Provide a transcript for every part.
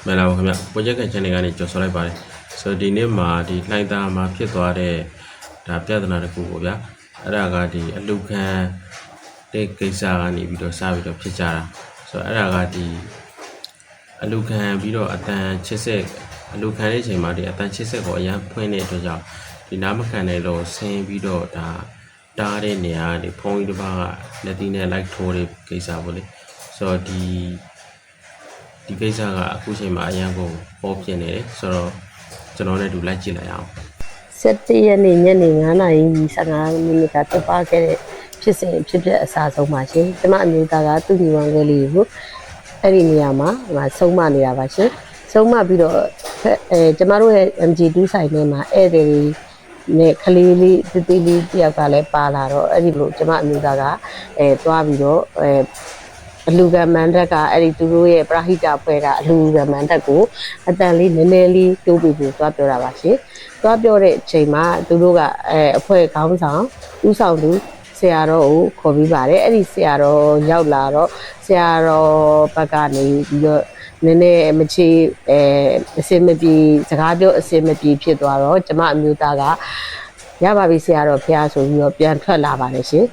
မလာဘူးခင်ဗျ project ကန် channel ကနေကြော်ဆိုလိုက်ပါတယ်ဆိုတော့ဒီနေ့မှာဒီလှိုင်းသားမှာဖြစ်သွားတဲ့ဒါပြဿနာတစ်ခုပေါ့ဗျာအဲ့ဒါကဒီအလူခံတဲ့ကိစ္စကနေပြီးတော့စပြီးတော့ဖြစ်ကြတာဆိုတော့အဲ့ဒါကဒီအလူခံပြီးတော့အတန်ချစ်ဆက်အလူခံတဲ့အချိန်မှာဒီအတန်ချစ်ဆက်ကိုအရန်ဖွင့်တဲ့အတွက်ကြောင့်ဒီနားမခံတဲ့လို့ဆင်းပြီးတော့ဒါတားတဲ့နေရာကနေဖုန်းကြီးတစ်ပါးကလက်သီးနဲ့လိုက်ထိုးတဲ့ကိစ္စပေါ့လေဆိုတော့ဒီကိစ္စကအခုချိန်မှာအရန်ကိုပေါ်ပြနေတယ်ဆိုတော့ကျွန်တော်လည်းတူလိုက်ကြည့်လိုက်အောင်17ရက်နေ့ညနေ9:15မိနစ်ကပြပခဲ့တဲ့ဖြစ်စဉ်ဖြစ်ပျက်အစားဆုံးပါရှင်ကျမအမျိုးသားကသူ့ညီမငယ်လေးကိုအဲ့ဒီနေရာမှာဆုံးမနေတာပါရှင်ဆုံးမပြီးတော့ကျမတို့ရဲ့ MG2 ဆိုင်ထဲမှာဧည့်သည်တွေနဲ့ကလေးလေးတတိလေးတယောက်ကလည်းပါလာတော့အဲ့ဒီလိုကျမအမျိုးသားကသွားပြီးတော့အလူကမန်တက်ကအဲ့ဒီသူတို့ရဲ့ပရဟိတဖွဲ့ကအလူကမန်တက်ကိုအတန်လေးနည်းနည်းလေးတိုးပြီးသွားပြောတာပါရှင်သွားပြောတဲ့အချိန်မှာသူတို့ကအဖွဲ့ခေါင်းဆောင်ဦးဆောင်သူဆရာတော်ကိုခေါ်ပြီးပါတယ်အဲ့ဒီဆရာတော်ရောက်လာတော့ဆရာတော်ဘက်ကနေပြီးတော့နည်းနည်းမချေအစင်မပြေစကားပြောအစင်မပြေဖြစ်သွားတော့ကျမအမျိုးသားကရပါပြီဆရာတော်ဖះဆိုပြီးတော့ပြန်ထွက်လာပါတယ်ရှင်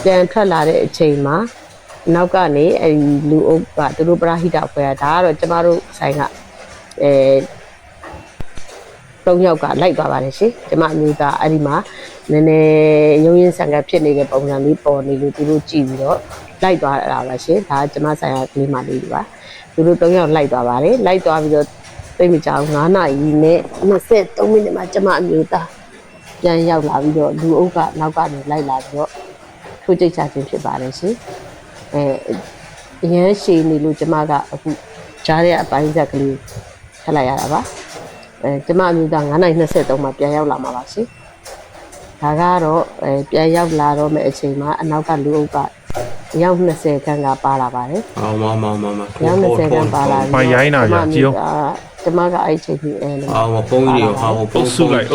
ပြန်ထွက်လာတဲ့အချိန်မှာနောက်ကနေအဲဒီလူအုပ်ကသူတို့ပရဟိတအဖွဲ့ကဒါကတော့ကျမတို့ဆိုင်က3ယောက်ကလိုက်သွားပါတယ်ရှင်ကျမအမျိုးသားအဲ့ဒီမှာနည်းနည်းရုံရင်းဆန်ကဖြစ်နေတဲ့ပုံစံလေးပေါ်နေလို့သူတို့ကြည့်ပြီးတော့လိုက်သွားတာပါရှင်ဒါကကျမဆိုင်ကလေးမလေးပါသူတို့3ယောက်လိုက်သွားပါတယ်လိုက်သွားပြီးတော့သိမကြောင်9နာရီနဲ့23မိနစ်မှာကျမအမျိုးသားပြန်ရောက်လာပြီးတော့လူအုပ်ကနောက်ကနေလိုက်လာပြီးတော့ထိုးကြိတ်ချခြင်းဖြစ်ပါတယ်ရှင်အရန်ရှည်နေလို့ကျမကအခုကြားတဲ့အပိုင်းဆက်ကလေးထပ်လိုက်ရတာပါကျမအမျိုးသား9:23မှာပြန်ရောက်လာမှာပါရှင်ဒါကတော့ပြန်ရောက်လာတော့မယ့်အချိန်မှာအနောက်ကလူအုပ်ကရောက်20ခန်းကပါလာပါတယ်မောင်ရောက်20ခန်းပါလာပြီးရိုင်းတာကြည့်အောင်ကျမကအဲ့ချိန်ကြီးပုံကြီးတွေပုံစုလိုက်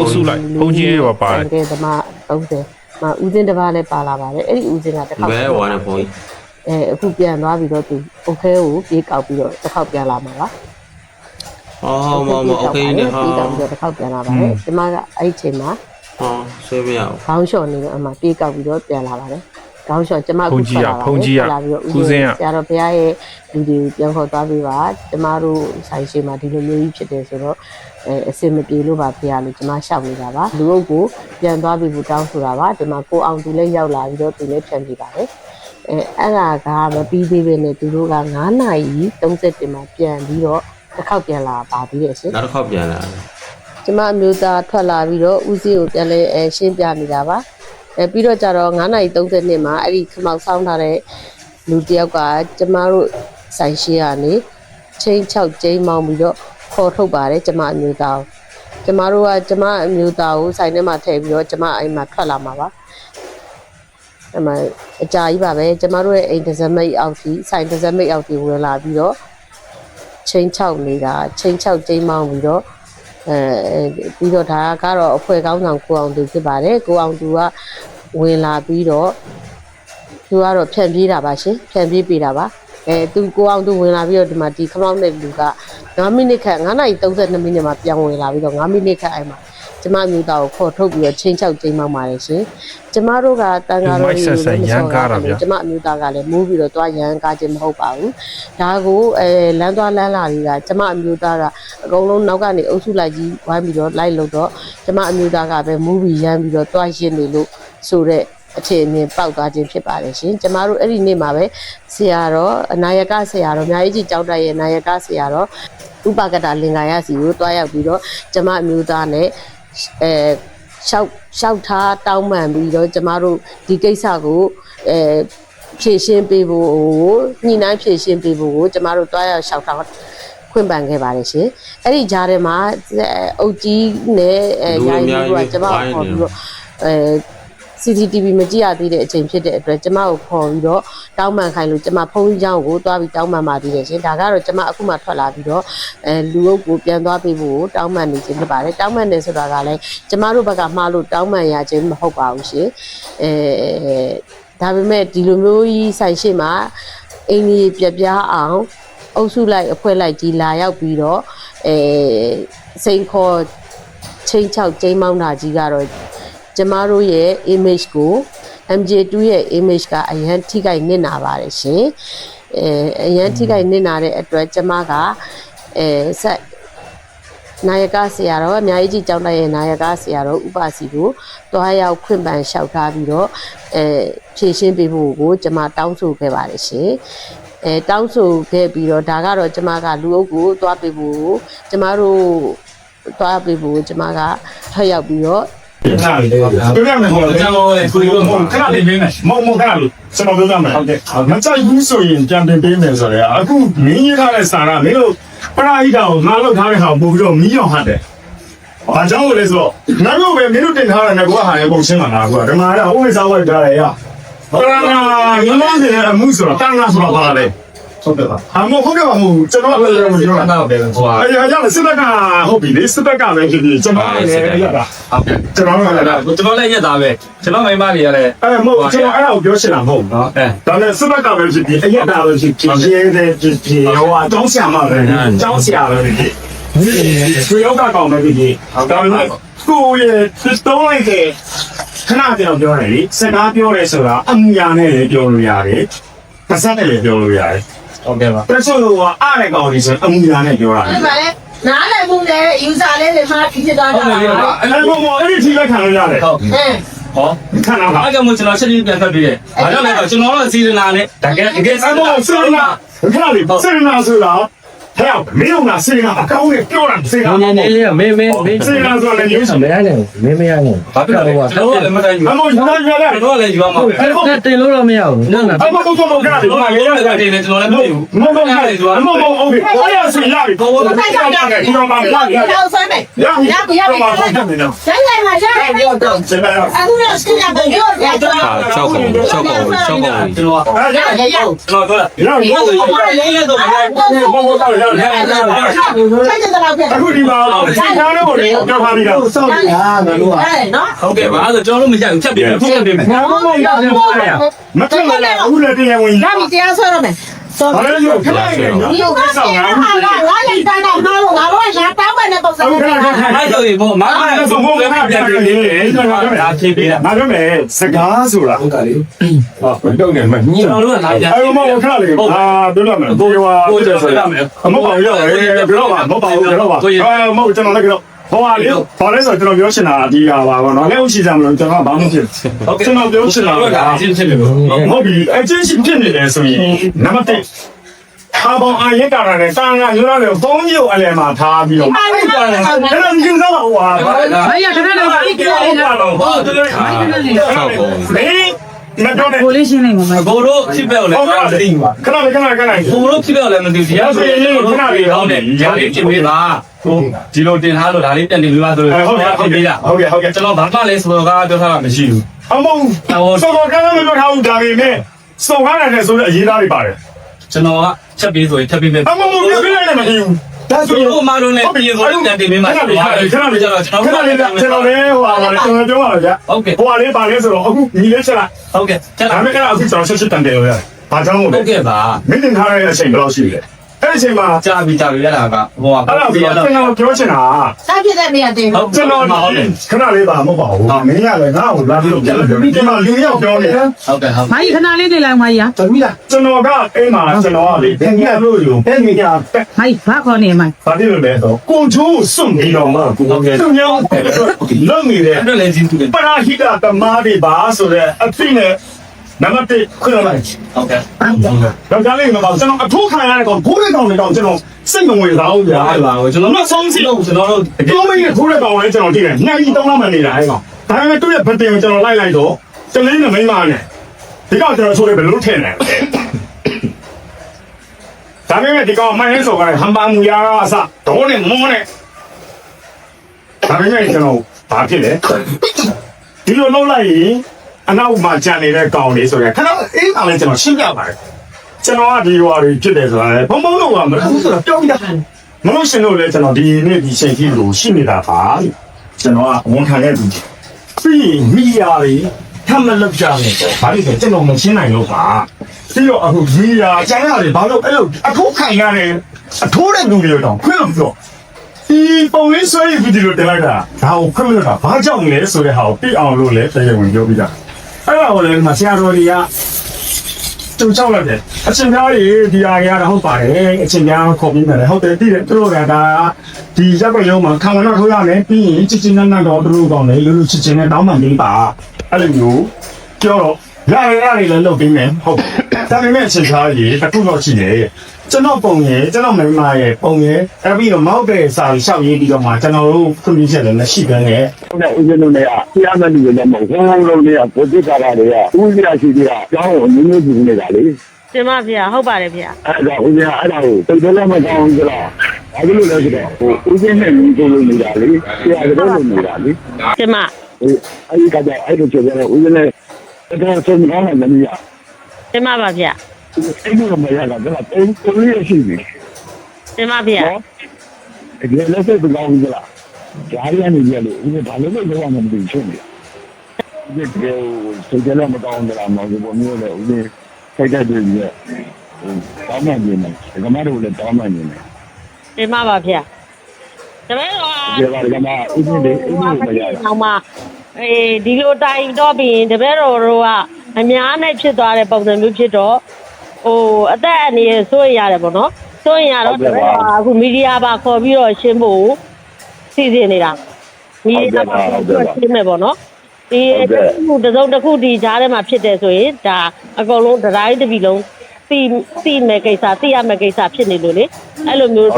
ပုံကြီးတွေပါပါတယ်ကဲဓမ္မ30မှာဦးစင်းတစ်ပါးလည်းပါလာပါတယ်အဲ့ဒီဦးစင်းကတစ်ခေါက်ဘယ်ဟောနဲ့ပုံကြီးအခုပြန်သွားပြီးတော့သူโอเคကိုပြေးကောက်ပြီးတော့တစ်ခေါက်ပြန်လာမှာပါโอเคနဲ့ပြေးကောက်ပြီးတော့တစ်ခေါက်ပြန်လာပါတယ်ကျမကအဲ့ချိန်မှာဆွေးမရအောင်ခေါင်းလျှော်နေတော့အမှပြေးကောက်ပြီးတော့ပြန်လာပါတယ်ခေါင်းလျှော်ကျမအခုထွက်လာပြီးတော့ဦးစင်းကဆရာတော်ဘုရားရဲ့လူတွေပြန်ခေါ်သွားပြီးပါကျမတို့ဆိုင်ရှိမှာဒီလိုမျိုးကြီးဖြစ်တယ်ဆိုတော့အစင်မပြေလို့ပါဖေရလို့ကျမရှောက်နေတာပါလူအုပ်ကိုပြန်သွားပြီးတောင်းဆိုတာပါဒီမှာကိုအောင်သူလည်းရောက်လာပြီးတော့သူလည်းပြန်ပြီးပါတယ်အဲ့ဒါကမပြီးသေးပဲနဲ့သူတို့က9:30မှာပြန်ပြီးတော့တစ်ခေါက်ပြန်လာပါသေးတယ်ရှင်နောက်တစ်ခေါက်ပြန်လာကျမအမျိုးသားထွက်လာပြီးတော့ဦးစီးကိုပြန်လဲရှင်းပြနေတာပါပြီးတော့ကြတော့9:30မှာအဲ့ဒီခမောက်ဆောင်းထားတဲ့လူတယောက်ကကျမတို့ဆိုင်ရှိရနေချင်း6ကျင်းမောင်းပြီးတော့ခေါ်ထုတ်ပါတယ်ကျမအမျိုးသားကိုကျမတို့ကကျမအမျိုးသားကိုဆိုင်ထဲမှာထည့်ပြီးတော့ကျမအိမ်မှာထွက်လာမှာပါအဲ့မှာအကြာကြီးပါပဲကျမတို့ရဲ့အိမ်တစ်စမိတ်အောက်ကြီးဆိုင်တစ်စမိတ်အောက်ကြီးဝင်လာပြီးတော့ချင်း6နေတာချင်း6ကျင်းမောင်းပြီးတော့ပြီးတော့ဒါကတော့အဖွဲ့ကောင်းဆောင်ကိုအောင်သူဖြစ်ပါတယ်ကိုအောင်သူကဝင်လာပြီးတော့သူကတော့ဖြန့်ပြေးတာပါရှင်ဖြန့်ပြေးပေးတာပါသူကိုအောင်သူဝင်လာပြီးတော့ဒီမှာဒီခမောက်တဲ့လူက9မိနစ်ခန့်9:32မိနစ်မှာပြန်ဝင်လာပြီးတော့9မိနစ်ခန့်အဲ့မှာကျမမျိုးသားကိုခေါ်ထုတ်ပြီးတော့ချင်း6ကျင်းမောက်ပါတယ်ရှင်ကျမတို့ကတန်ဃာတော်ကြီးကိုရန်ကားတာဗျာကျမအမျိုးသားကလည်းမိုးပြီးတော့သွားရန်ကားခြင်းမဟုတ်ပါဘူးဒါကိုလမ်းသွားလမ်းလာတွေကကျမအမျိုးသားကအကုန်လုံးနောက်ကနေအုပ်စုလိုက်ကြီးဝိုင်းပြီးတော့လိုက်လို့တော့ကျမအမျိုးသားကပဲမိုးပြီးရန်ပြီးတော့သွားရင်းနေလို့ဆိုတဲ့အခြေအနေပေါက်သွားခြင်းဖြစ်ပါတယ်ရှင်ကျမတို့အဲ့ဒီနေ့မှာပဲဆရာတော်အနာယကဆရာတော်အများကြီးကြောက်တတ်ရဲ့နာယကဆရာတော်ဥပကတလင်္ကာရစီကိုတွားရောက်ပြီးတော့ကျမအမျိုးသားနဲ့ရှောက်ထားတောင်းပန်ပြီးတော့ကျမတို့ဒီကိစ္စကိုဖြည့်ရှင်းပေးဖို့ညှိနှိုင်းဖြည့်ရှင်းပေးဖို့ကျမတို့တွားရောက်ရှောက်ထားခွင့်ပန်ခဲ့ပါတယ်ရှင်အဲ့ဒီကြားထဲမှာအုတ်ကြီးနဲ့ယာယီတို့ကကျမကိုခေါ်ပြီးတော့CCTV မကြည့်ရသေးတဲ့အချိန်ဖြစ်တဲ့အတွက်ကျမကိုခေါ်ပြီးတော့တောင်းပန်ခိုင်းလို့ကျမဖုန်းကြီးเจ้าကိုတွားပြီးတောင်းပန်ပါသေးတယ်ရှင်ဒါကတော့ကျမအခုမှထွက်လာပြီးတော့လူအုပ်ကိုပြန်သွားပေးဖို့တောင်းပန်နေခြင်းဖြစ်ပါတယ်တောင်းပန်တယ်ဆိုတာကလည်းကျမတို့ဘက်ကမှားလို့တောင်းပန်ရခြင်းမဟုတ်ပါဘူးရှင်ဒါပေမဲ့ဒီလိုမျိုးကြီးဆိုင်ရှိမှာအင်းကြီးပြပြအောင် အုပ်စုလိုက်အဖွဲ့လိုက်ကြီးလာရောက်ပြီးတော့စိန်ခေါ်ချင်းချောက်ကျိမ်းမောင်းတာကြီးကတော့ကျမတို့ရဲ့ image ကို MJ2 ရဲ့ image ကအရန်ထိခိုက်နစ်နာပါတယ်ရှင်အရန်ထိခိုက်နစ်နာတဲ့အတွက်ကျမကဆက်နာယကဆရာတော်အများကြီးကြောင်းလိုက်ရဲ့နာယကဆရာတော်ဥပစီကိုတွားရောက်ခွင့်ပန်လျှောက်ထားပြီးတော့ဖြည့်ရှင်းပေးဖို့ကိုကျမတောင်းဆိုခဲ့ပါတယ်ရှင်တောင်းဆိုခဲ့ပြီးတော့ဒါကတော့ကျမကလူအုပ်ကိုတွားပေးဖို့ကျမတို့တွားပေးဖို့ကျမကထပ်ရောက်ပြီးတော့ခဏလေးပြောရမယ်ဟိုကျွန်တော်ခဏလေးပေးမယ်မခဏလေးကျွန်တော်ပြောရမယ်ဟုတ်တယ်မကြိုက်ဘူးဆိုရင်ပြန်တင်ပေးမယ်ဆိုတော့အခုမင်းကြီးထားတဲ့စာကမင်းတို့ပရာဟိတကိုငါလောက်ထားတဲ့ဟာပို့ပြီးတော့မီးအောင်ဟတ်တယ်။ဘာကြောင့်လဲဆိုတော့ငါတို့ပဲမင်းတို့တင်ထားတဲ့ငါကဟာရဲ့ပုံရှင်းမှာငါကဒီမှာလည်းအဝိဇ္ဇာဝိုက်ထားတယ်ရ။ပရာနာငမန်းတဲ့အမှုဆိုတော့တန်ခါဆိုတော့ပါလေ။ဟုတ်တယ်ပါ။အမဟုတ်ကဲ့ပါမဟုတ်ကျွန်တော်လည်းမပြောတာပဲဟို။အဲ့ဒါကြောင့်စစ်တပ်ကဟုတ်ပြီလေစစ်တပ်ကပဲဖြစ်ပြီးကျွန်တော်လည်းရတာ။ဟုတ်ကဲ့ကျွန်တော်လည်းရက်တာပဲကျွန်တော်မိမလေးရတယ်မဟုတ်ကျွန်တော်အဲ့ဒါကိုပြောချင်တာမဟုတ်နော်ဒါနဲ့စစ်ဘက်ကပဲဖြစ်ပြီးအရက်တာပဲဖြစ်ပြီးရဲတဲ့ဖြစ်ပြီးဟိုအတောင်းဆရာမပဲတောင်းဆရာပဲဖြစ်ပြီးဆွေရောက်တာကောင်းပဲဖြစ်ပြီးဒါပေမဲ့ကိုရဲ့တုံးလိုက်တဲ့ခဏတည်းတော့ပြောတယ်လေစကားပြောရဲဆိုတာအမှုရာနဲ့လည်းပြောလို့ရတယ်ပါစက်နဲ့လည်းပြောလို့ရတယ်ဟုတ်ကဲ့ပါတချို့ကအားရကောင်းနေဆိုအမှုရာနဲ့ပြောတာနားလည်းမှုနဲ့ user လေးတွေမှာဖြစ်သွားတာအဲ့ဒါအဲ့ဒီထိလက်ခံလို့ရတယ်ဟုတ်ဟောခဏပါအဲ့ကမှကျွန်တော်ချက်ချင်းပြန်ဖတ်ပြီးတယ်။ဘာကြောင့်လဲဆိုတော့ကျွန်တော်တို့စီစဉ်လာနဲ့တကယ်စမ်းတော့စီစဉ်လာခဏလေးစီစဉ်လာဆိုတော့ဟဲ့မင်းတို့ကစီစဉ်လာအကောင်းနဲ့ပြောတာစီစဉ်လာမင်းစီစဉ်လာဆိုလည်းမျိုးစံမရနိုင်ဘူးမရနိုင်ဘာဖြစ်လို့လဲတော့လည်းမတိုင်းဘူးအမေကျွန်တော်ပြောရတယ်တော့လည်းယူအောင်ပါပဲတင်လို့တော့မရဘူးနော်အမေကတော့ခဏလေးဘာလဲရတယ်လည်းကျွန်တော်လည်းမသိဘူးမဟုတ်ရတယ်ဆိုတော့မဟုတ်ဟုတ်ပြီဘာရစီရပြီဘောဘာကြောက်ရတယ်ကျွန်တော်မှမရဘူးရောက်စမ်းမယ်ရပါဆိုင်လိုက်မှာဆိုင်လိုက်တော့ကျွန်တော်အခုတော့စကပ်ပြောရတော့6ကုန်ကျွန်တော်အဲ့ဒါကျွန်တော်ပြောရအောင်လေးတော့မရဘူးဘောဘောတော့ရရတယ်အခုဒီမှာစိတ်ထားတော့လေကြောက်ပါပြီလားစောင့်ရငါတို့ကနော်ဟုတ်ကဲ့ပါအဲ့ဒါကျွန်တော်တို့မကြိုက်ဘူးချက်ပြီးဖုန်းပေးမယ်ငါတို့မရဘူးမထင်လည်းအခုလည်းတရားဝင်လာပြီတရားဆွဲရမယ်ဘာလဲရောခဏလေးဒီကဆောင်းငါလည်းတိုင်းတော့ငါတို့ရှာတောင်းတဲ့ပုံစံမျိုးအဲ့ဒါကြီးဘောမအားလည်းဆိုဘုံကပြန်ပြီးနေဒါဖြေးပေးတာငါပြောမယ်စကားဆိုတာဟုတ်တယ်လေဟာတော့နေမှညကျွန်တော်တို့ကလာကြအဲ့မခဏလေးပြောရမယ်ကိုရွာကိုကျဆိုရမယ်မဟုတ်ပါဘူးပြောပါမဟုတ်ပါဘူးပြောပါမဟုတ်ကျွန်တော်လည်းပြောဟောပါလေဘာလဲဆိုတော့ကျွန်တော်ပြောချင်တာဒီဟာပါဘောနော်လက်ဥရှိကြမလို့ကျွန်တော်ဘာမှဖြစ်ဟုတ်ကဲ့ကျွန်တော်ပြောချင်တာကအချင်းချင်းလို့ဟုတ်ပြီအချင်းချင်းဖြစ်နေတယ်ဆိုရင်နံပါတ်1အားပေါင်းအားရက်တာနဲ့တန်ခါညလာတယ်ဘုံကြီးကိုအလယ်မှာထားပြီးတော့အဲ့ဒါမြင်တော့ဟွာဘာရခဏတော့ပြောပါတော့ဟုတ်တယ်6ကုန်မတော်တယ်ကိုလေးရှင်းနေမှာဘိုးတို့ဖြစ်ပဲလေခဏလေးဘိုးတို့ဖြစ်ပဲလေမသိဘူးတရားဆိုရင်ခဏလေးဟောတယ်ညာလေးဖြစ်ပေးပါဒီလိုတင်ထားလို့ဒါလေးတက်နေလို့ပါဆိုဟုတ်ကဲ့ဟုတ်ကဲ့ကျွန်တော်ဘာမှလည်းဆိုတော့ပြောထားတာမရှိဘူးအမောစောစောကလည်းမပြောထားဘူးဒါပေမဲ့စောကားတယ်ဆိုတော့အရေးသားတွေပါတယ်ကျွန်တော်ကချက်ပေးဆိုရင်ချက်ပေးမယ်အမေပြောပြလိုက်လည်းမရှိဘူးဒါဆိုရင်ဟိုမှာတော့လည်းပြင်ဆိုတော့တင်ပေးမှာခဏလေးကျွန်တော်လည်းဟိုပါလေကျွန်တော်ပြောပါလားဗျဟုတ်ကဲ့ဟိုပါလေပါလေဆိုတော့အခုညီလေးချက်လိုက်ဟုတ်ကဲ့ချက်ဒါပေမဲ့အခုကျွန်တော်ချက်တန်တယ်လို့ရတယ်ဘာကြောင့်လဲဟုတ်ကဲ့ပါမင်းတင်ထားတဲ့အချိန်ဘယ်လောက်ရှိလဲအဲ့ဒီအချိန်မှာကြာပြီရတာကဟိုကအဲ့ဒါကျွန်တော်ပြောချင်တာစားပြတဲ့နေရာတင်ဟုတ်ကျွန်တော်ခဏလေးပါမဟုတ်ပါဘူးမင်းရလည်းငါ့ကိုလာပြီးတော့ပြန်ပြောဒီမှာလူရောက်ပြောနေတယ်ဟုတ်ကဲ့ဟုတ်မာကြီးခဏလေးနေလိုက်မာကြီးတမီးလားကျွန်တော်ကအိမ်မှာကျွန်တော်ကလေဘယ်ကြီးလို့ယူဘယ်ကြီးကမာကြီးဘာခေါ်နေမှာဘာဖြစ်လို့လဲဆိုကိုချိုးစွန့်ပြီးတော့မှကိုသူများလုံနေတယ်အဲ့လည်းချင်းတူတယ်ပရာဟိတတမားတွေပါဆိုတဲ့အဖြစ်နဲ့နံပါတ်1ခွင့်လိုက်ဟုတ်ကဲ့တော့ကြားလိုက်မှာကျွန်တော်အထိုးခံရတဲ့ကောင်ခိုးတဲ့ကောင်တွေတော့ကျွန်တော်စိတ်မဝင်စားဘူးဗျာဟုတ်ပါဘူးကျွန်တော်တို့ဆုံးစီလို့ကျွန်တော်တို့ပြောမင်းနဲ့ခိုးတဲ့ကောင်လည်းကျွန်တော်သိတယ်နိုင်ကြီး3လမှနေတာအဲ့ကောင်ဒါပေမဲ့သူ့ရဲ့ဗတင်ကိုကျွန်တော်လိုက်တော့တလင်းနဲ့မိန်းမနဲ့ဒီကောင်ကျွန်တော်ဆိုရဘယ်လိုထင်လဲဒါပေမဲ့ဒီကောင်မှန်ရင်ဆိုကြတယ်ဟမ်ဘာမူယာအစဒေါနဲ့မောနဲ့ဒါပေမဲ့ကျွန်တော်ဘာဖြစ်လဲဒီလိုလုပ်လိုက်ရင်အနောက်မှာကြံနေတဲ့ကောင်လေးဆိုရင်ခဏအေးပါလဲကျွန်တော်ရှင်းပြပါတယ်ကျွန်တော်ကဒီဟွာတွေဖြစ်တယ်ဆိုတာဘုံဘုံတော့ကမလို့ဆိုတော့ပြောပြတာမလို့ရှင်လို့လေကျွန်တော်ဒီနေ့ဒီချိန်ကြီးကိုရှိနေတာပါကျွန်တော်ကဝန်ခံခဲ့ပြီပြီးမီယာတွေထ မလောက်ကြနဲ့ဘာလို့လဲကျွန်တော်မရှင်းနိုင်လို့ပါပြီးတော့အခုဒီရာအကျန်းရတယ်ဘာလို့အဲ့လိုအထိုးခံရတယ်အထိုးတဲ့လူတွေတော့ခွင့်လို့ပြောဒီပုံလေးဆွဲရပြီးဒီလိုတင်လိုက်တာဒါကိုခွင့်လို့တာဘာကြောင့်လဲဆိုတဲ့ဟာကိုပြအောင်လို့လဲတရားဝင်ပြောပြတာအဲ့ဒါကိုလည်းမဆရာတော်တွေကတူချောက်လိုက်တယ်အချင်းများတွေဒီဟာရတာဟုတ်ပါတယ်အချင်းများခေါ်ပြီးတယ်ဟုတ်တယ်တည်တယ်သူတို့ကဒါဒီရက်ွက်ရုံးမှာခံဝန်တော့ထိုးရမယ်ပြီးရင်ချစ်ချင်းနဲ့တော့သူတို့ကောင်းတယ်လူလူချစ်ချင်းနဲ့တောင်းပန်ပေးပါအဲ့လိုမျိုးပြောတော့ရတယ်လည်းလုပ်ပေးမယ်ဟုတ်ဒါပေမဲ့အချင်းသားကြီးတစ်ခုတော့ရှိတယ်ကျွန်တော်ပုံရဲ့ကျွန်တော်မိမရဲ့ပုံရဲ့အဲ့ပြီးတော့မောက်တဲ့စာရှောက်ရေးပြီးတော့မှကျွန်တော်တို့ခွင့်ပြုချက်လည်းမရှိဘဲနဲ့ ဟုတ်ကဲ့ဦးဇင်းတို့လည်းတရားမလူလည်းမဟုတ်ဘူးလုံးလေးကဘုဒ္ဓကာရတွေကဦးဇင်းရှိသေးတာကျောင်းကိုနည်းနည်းကြည့်နေတာလေ တင်ပါဗျာဟုတ်ပါတယ်ဗျာ အဲ့ဒါဦးဇင်းအဲ့ဒါကိုတိတ်တော့လည်းမကောင်းဘူးကြလားဘာလို့လဲဆိုတော့ဦးဇင်းနဲ့ညီကိုလိုနေတာလေတရားကတော့လိုနေတာလေ တင်ပါ အဲ့ဒီကကြအဲ့လိုချက်ရတယ်ဦးဇင်းနဲ့တော်ဆုံးကောင်းတယ်မင်းရ တင်ပါပါဗျာ အဲ့လိုမရတာကပုံလေးရှိပြီ တင်ပါဗျာ အဲ့ဒီလည်းစိတ်ကောင်းဘူးကြလားကြားရနေကြလို့ဦးဇင်းဘာလို့လဲတော့မသိချင်ဘူးဒီကေစိတ်လည်းမကောင်းကြလားမဟုတ်ဘူးမျိုးလေဦးဇင်းစိတ်ကြတယ်ကြီးတောင်းမှနေတယ်ကမတို့လည်းတောင်းမှနေတယ် တင်ပါပါဗျာတပည့်တော် ဒီဘာကမှဦးဇင်းတွေဦးဇင်းမရတာ အောင်မဒီလိုတိုင်တော့ပြီးရင်တပည့်တော်တို့ကအများနဲ့ဖြစ်သွားတဲ့ပုံစံမျိုးဖြစ်တော့ဟိုအသက်အနေနဲ့စိုးရိမ်ရတယ်ပေါ့နော်စိုးရိမ်ရတော့တပည့်တော်အခုမီဒီယာပါခေါ်ပြီးတော့ရှင်းဖို့စီစဉ်နေတာမီဒီယာပါခေါ်ပြီးရှင်းမယ်ပေါ့နော်ဒီတစုံတစ်ခုဒီကြားထဲမှာဖြစ်တယ်ဆိုရင်ဒါအကုန်လုံးတိုင်းတစ်ပြည်လုံးသိမယ်ကိစ္စသိရမယ်ကိစ္စဖြစ်နေလို့လေအဲ့လိုမျိုး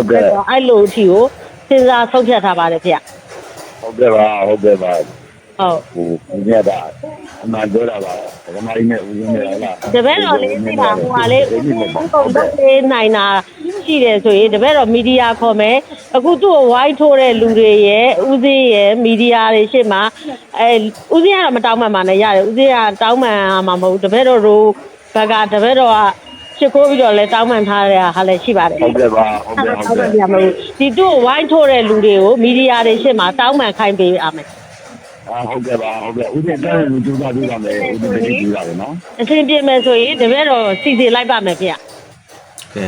အဲ့လိုအထီကိုစဉ်းစားဆုံးဖြတ်ထားပါတယ်ဗျ ဟုတ်ကဲ့ပါဟုတ်ကဲ့ပါ ဟုတ် ဟိုညတာအမှန်ပြောတာပါကမကြီးနဲ့ဦးဇင်းနဲ့ဟုတ်လား တပည့်တော်လေးသိတာဟိုဟာလေးပုံတော့သေးနိုင်တာရှိတယ်ဆိုရင်တပည့်တော်မီဒီယာခေါ်မယ်အခုသူ့ကိုဝိုင်းထိုးတဲ့လူတွေရဲ့ဦးစင်းရဲ့မီဒီယာတွေရှေ့မှာဦးစင်းကတော့မတောင်းမှန်ပါနဲ့ရတယ်ဦးစင်းကတောင်းမှန်မှာမဟုတ်တပည့်တော်တို့ဘက်ကတပည့်တော်ကချစ်ခိုးပြီးတော့လဲတောင်းပန်ထားတဲ့ဟာလည်းရှိပါတယ် ဟုတ်ကဲ့ပါဟုတ်ကဲ့ ဒီသူ့ကိုဝိုင်းထိုးတဲ့လူတွေကိုမီဒီယာတွေရှေ့မှာတောင်းပန်ခိုင်းပေးရမယ် ဟုတ်ကဲ့ပါဟုတ်ကဲ့ဦးဇင်းတန်းလူကျူတာပြပါမယ်ဦးဇင်းတည်းကြည့်ပါမယ်နော် အဆင်ပြေမယ်ဆိုရင်တပည့်တော်စီစဉ်လိုက်ပါမယ်ဗျ ကဲ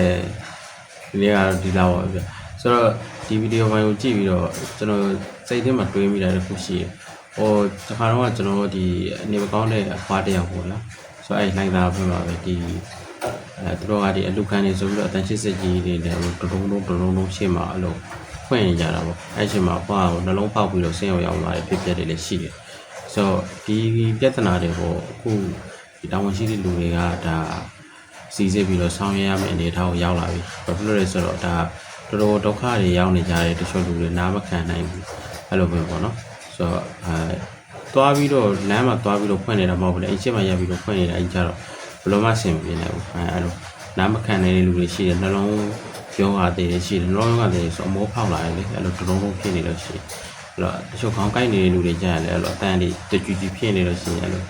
ဒီနေ့ကတော့ဒီလောက်ပါဗျဆိုတော့ဒီဗီဒီယိုပိုင်းကိုကြည့်ပြီးတော့ကျွန်တော်စိတ်ထဲမှာတွေးမိတာတစ်ခုရှိတယ်ဟိုတခါတော့ကျွန်တော်ဒီအနေမကောင်းတဲ့အဖွားတစ်ယောက်ပေါ့လားဆိုတော့အဲ့လိုင်းသားဖွင့်ပါပဲဒီသူတို့ကဒီအလူခံနေဆိုပြီးတော့အတန်ရှစ်စစ်ကြီးတွေလည်းတုံတုံရှေ့မှာအလုံးဖွင့်နေကြတာပေါ့အဲ့ချိန်မှာအဖွားကိုနှလုံးဖောက်ပြီးတော့ဆင်းရောက်လာတဲ့ဖြစ်ပျက်တွေလည်းရှိတယ်ဆိုတော့ဒီပြဿနာတွေကိုအခုဒီတောင်ဝင်ရှိတဲ့လူတွေကဒါစီစစ်ပြီးတော့ဆောင်းရရမယ့်အနေအထားကိုရောက်လာပြီဘာဖြစ်လို့လဲဆိုတော့ဒါတော်တော်ဒုက္ခတွေရောက်နေကြတဲ့တချို့လူတွေနားမခံနိုင်ဘူးအဲ့လိုပဲပေါ့နော်ဆိုတော့သွားပြီးတော့လမ်းမှာသွားပြီးတော့ဖွင့်နေတာမဟုတ်ဘူးလေအချိန်မှရပြီးတော့ဖွင့်နေတာအဲ့ကြတော့ဘယ်လိုမှဆင်မပြေနိုင်ဘူးအဲ့လိုနားမခံနိုင်တဲ့လူတွေရှိတယ်နှလုံးပြောတာတွေရှိတယ်နှလုံးရောဂါတွေဆိုအမောဖောက်လာတယ်လေအဲ့လိုတုံတုံဖြစ်နေလို့ရှိတယ်အဲ့တော့တချို့ခေါင်းကိုက်နေတဲ့လူတွေကြားရတယ်အဲ့လိုအတန်တွေတကြွကြွဖြစ်နေလို့ရှိရင်အဲ့လို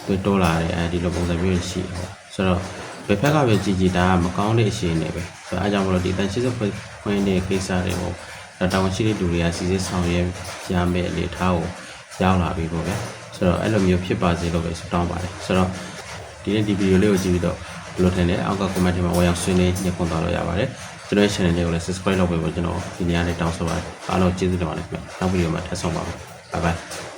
တွေ့တိုးလာတယ်အဲဒီလိုပုံစံမျိုးရှိတယ်ဆိုတော့ဘယ်ဖက်ကပဲကြည်ကြည်ဒါကမကောင်းတဲ့အရှင်တွေပဲဆိုတော့အားကြောင့်မလို့ဒီတန်80ဖွင့်တဲ့ကိစ္စတွေကိုတောင်ရှိတဲ့လူတွေကစီစစ်ဆောင်ရွက်ရမယ့်အနေအထားကိုရောက်လာပြီပေါ့ဗျာဆိုတော့အဲ့လိုမျိုးဖြစ်ပါစေလို့ပဲဆုတောင်းပါတယ်ဆိုတော့ဒီနေ့ဒီဗီဒီယိုလေးကိုကြည့်ပြီးတော့ဘယ်လိုထင်လဲအောက်က comment ထဲမှာဝင်ရောက်ဆွေးနွေးညှိနှိုင်းသွားလို့ရပါတယ်ကျွန်တော်ရဲ့ channel လေးကိုလည်း subscribe လုပ်ပေးဖို့ကျွန်တော်ဒီနေ့ကနေတောင်းဆိုပါတယ်အားလုံးကျေးဇူးတင်ပါတယ်ခင်ဗျနောက်ဗီဒီယိုမှာထပ်ဆောင်ပါမယ် bye bye